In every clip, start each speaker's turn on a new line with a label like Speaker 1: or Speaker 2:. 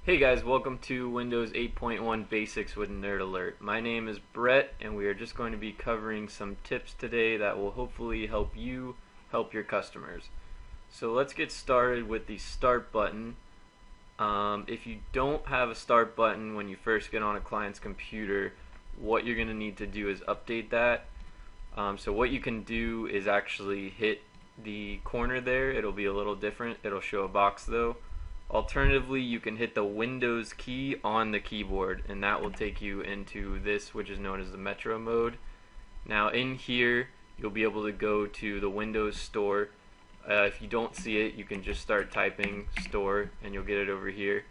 Speaker 1: Hey guys, welcome to Windows 8.1 Basics with Nerd Alert. My name is Brett, and we are just going to be covering some tips today that will hopefully help you help your customers. So let's get started with the Start button. If you don't have a Start button when you first get on a client's computer, what you're going to need to do is update that. So what you can do is actually hit the corner there. It'll be a little different. It'll show a box though. Alternatively, you can hit the Windows key on the keyboard, and that will take you into this, which is known as the Metro mode. Now in here, you'll be able to go to the Windows Store. If you don't see it, you can just start typing Store, and you'll get it over here.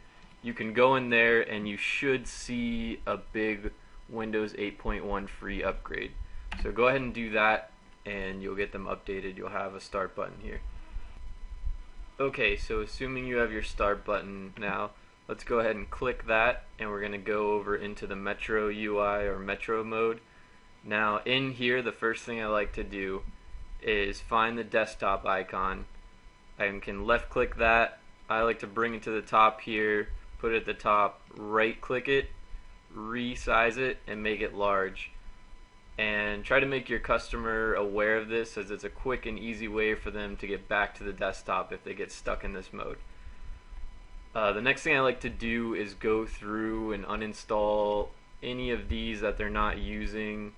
Speaker 1: You can go in there, and you should see a big Windows 8.1 free upgrade. So go ahead and do that, and you'll get them updated. You'll have a Start button here. Okay, so assuming you have your Start button now, let's go ahead and click that, and we're going to go over into the Metro UI or Metro mode. Now in here, the first thing I like to do is find the desktop icon. I can left click that. I like to bring it to the top here, put it at the top, right click it, resize it, and make it large. And try to make your customer aware of this, as it's a quick and easy way for them to get back to the desktop if they get stuck in this mode. The next thing I like to do is go through and uninstall any of these that they're not using.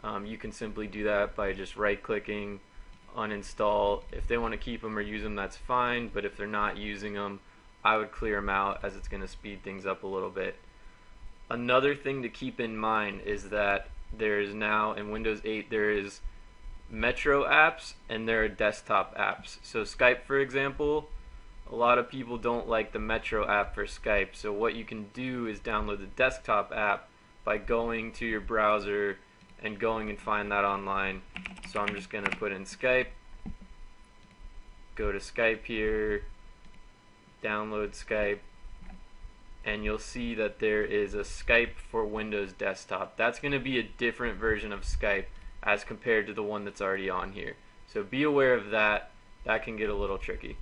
Speaker 1: You can simply do that by just right clicking, uninstall. If they want to keep them or use them, that's fine, but if they're not using them, I would clear them out, as it's going to speed things up a little bit. Another thing to keep in mind is that there is now in Windows 8 there is Metro apps and there are desktop apps. So Skype, for example, a lot of people don't like the Metro app for Skype. So what you can do is download the desktop app by going to your browser and going and find that online. So I'm just going to put in Skype, go to Skype here, download Skype, and you'll see that there is a Skype for Windows Desktop. That's going to be a different version of Skype as compared to the one that's already on here. So be aware of that. That can get a little tricky.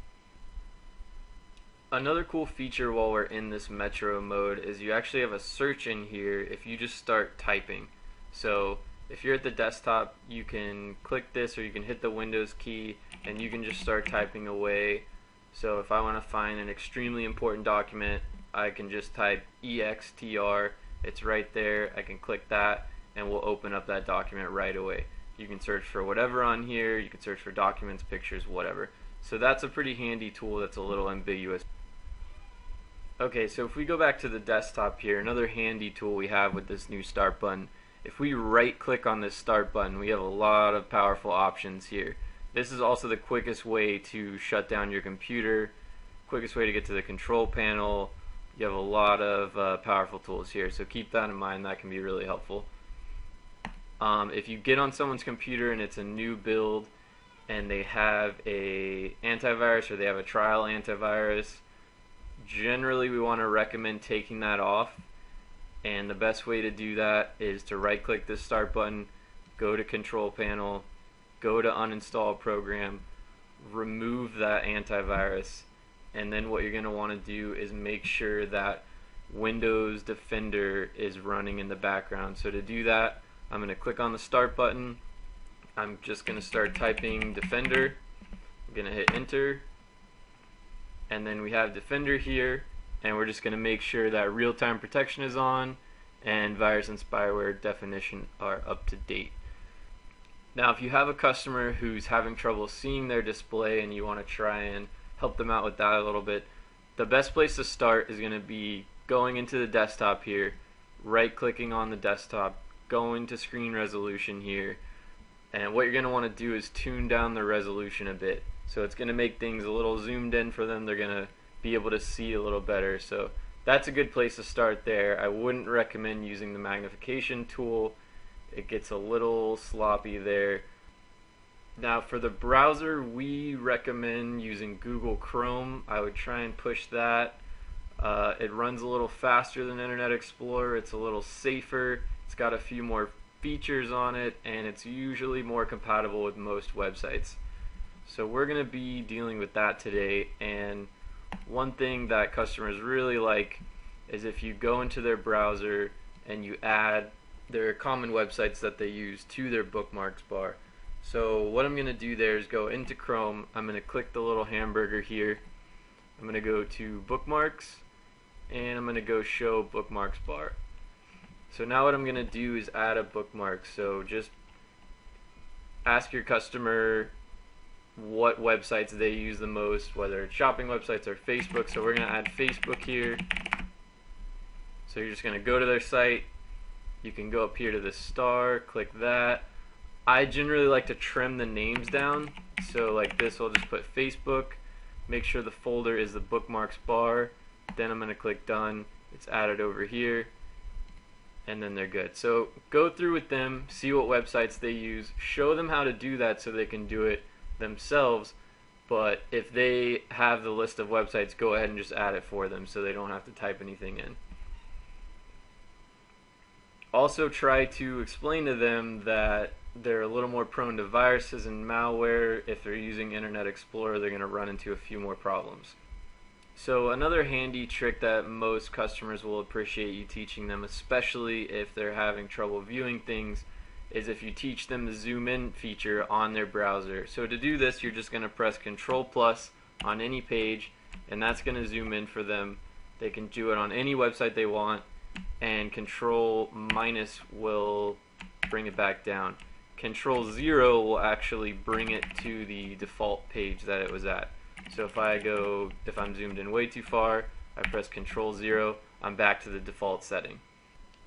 Speaker 1: Another cool feature while we're in this Metro mode is you actually have a search in here if you just start typing. So if you're at the desktop, you can click this, or you can hit the Windows key and you can just start typing away. So if I want to find an extremely important document, I can just type EXTR, it's right there, I can click that and we'll open up that document right away. You can search for whatever on here, you can search for documents, pictures, whatever. So that's a pretty handy tool that's a little ambiguous. Okay, so if we go back to the desktop here, another handy tool we have with this new Start button, if we right click on this Start button, we have a lot of powerful options here. This is also the quickest way to shut down your computer, quickest way to get to the control panel. You have a lot of powerful tools here, so keep that in mind. That can be really helpful. If you get on someone's computer and it's a new build and they have a antivirus or they have a trial antivirus, generally we want to recommend taking that off, and the best way to do that is to right click this Start button, go to control panel, go to uninstall program, remove that antivirus, and then what you're going to want to do is make sure that Windows Defender is running in the background. So to do that, I'm going to click on the Start button. I'm just going to start typing Defender. I'm going to hit enter, and then we have Defender here, and we're just going to make sure that real-time protection is on and virus and spyware definition are up to date. Now if you have a customer who's having trouble seeing their display and you want to try and help them out with that a little bit, the best place to start is going to be going into the desktop here, right clicking on the desktop, going to screen resolution here, and what you're going to want to do is tune down the resolution a bit. So it's going to make things a little zoomed in for them. They're going to be able to see a little better. So that's a good place to start there. I wouldn't recommend using the magnification tool. It gets a little sloppy there. Now for the browser, we recommend using Google Chrome. I would try and push that. It runs a little faster than Internet Explorer. It's a little safer. It's got a few more features on it, and it's usually more compatible with most websites. So we're going to be dealing with that today, and one thing that customers really like is if you go into their browser and you add their common websites that they use to their bookmarks bar. So what I'm going to do there is go into Chrome. I'm going to click the little hamburger here. I'm going to go to bookmarks and I'm going to go show bookmarks bar. So now what I'm going to do is add a bookmark. So just ask your customer what websites they use the most, whether it's shopping websites or Facebook. So we're going to add Facebook here. So you're just going to go to their site. You can go up here to the star, click that. I generally like to trim the names down. So like this, I'll just put Facebook. Make sure the folder is the bookmarks bar. Then I'm going to click done. It's added over here. And then they're good. So go through with them, see what websites they use, show them how to do that so they can do it themselves. But if they have the list of websites, go ahead and just add it for them so they don't have to type anything in. Also try to explain to them that they're a little more prone to viruses and malware. If they're using Internet Explorer, they're going to run into a few more problems. So another handy trick that most customers will appreciate you teaching them, especially if they're having trouble viewing things, is if you teach them the zoom in feature on their browser. So to do this, you're just going to press Control+ on any page, and that's going to zoom in for them. They can do it on any website they want, and Control- will bring it back down. Control-0 will actually bring it to the default page that it was at. So if I'm zoomed in way too far, I press Control-0, I'm back to the default setting.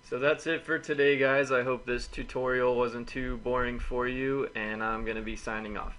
Speaker 1: So that's it for today, guys. I hope this tutorial wasn't too boring for you, and I'm going to be signing off.